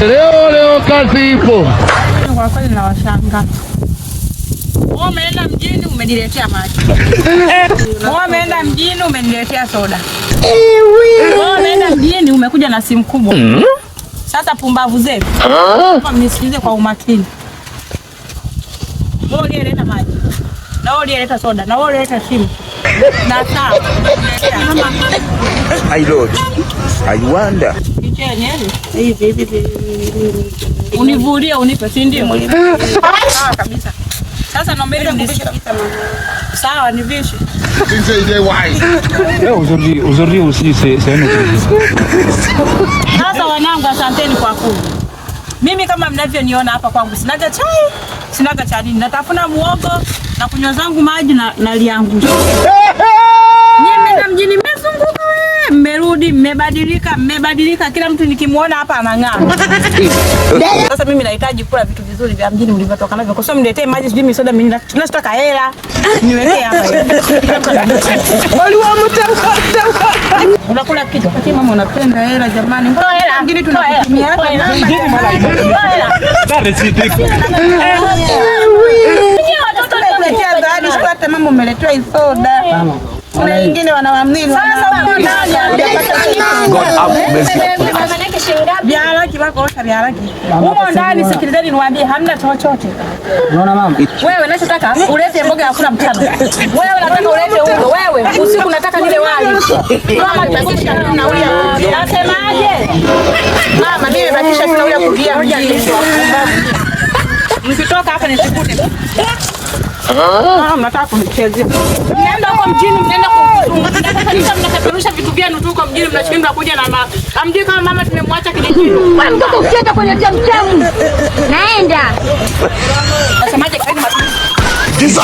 Leo kazi ipo. Kwa kweli na washanga. Wewe umeenda mjini umeniletea maji. Wewe umeenda mjini umeniletea soda. Wewe umeenda mjini umekuja na simu kubwa. Sasa pumbavu zetu. Kama mnisikilize kwa umakini. Wewe ulileta maji. Na wewe ulileta soda. Na wewe ulileta simu. Na saa. I Lord. I wonder. Hivi. Univulie unipe, si ndio? Sawa kabisa. Sasa naomba nivishe. Sawa nivishe. Aujourd'hui aussi c'est un autre. Sasa wanangu, asanteni kwa kula. Mimi kama mnavyoniona hapa kwangu sinaga chai, sinaga cha nini. Natafuna muogo na kunywa zangu maji na naliangusha. Nyinyi na mjini mmezunguka wewe, mmerudi, mmebadilika, kila mtu nikimuona hapa anang'aa. Sasa mimi nahitaji kula vitu vizuri vya mjini mlivyotoka navyo. Kwa sababu mniletee maji sijui misoda mimi nataka hela. Niwekee hapa. Waliwa mtaka. Unakula kitu kwa mama unapenda hela jamani. Mbona hela mjini tunakutumia hapa? Watoto tunaletea zawadi sipate mama umeletea soda. Kuna wengine wanawamnini biaraki wako osha biaraki. Humo ndani sikilizeni niwaambie hamna chochote. Unaona mama? Wewe unachotaka ulete mboga ya kula mchana. Wewe unataka ulete unga. Wewe usiku unataka nile wali. Mama nimebakisha nauli ya kulia. Nasemaje? Mama mimi nimebakisha nauli ya kulia mjini. Mkitoka hapa nisikute. Mnataka kunichezea. Mnaenda huko mjini, mnaenda mnapeperusha vitu vyenu tu huko mjini, mnashindwa kuja na mama. Amjui kama mama tumemwacha kijijini. Wewe mtoto usiende kwenye chamchamu. Naenda. Nasemaje kaeni matumizi.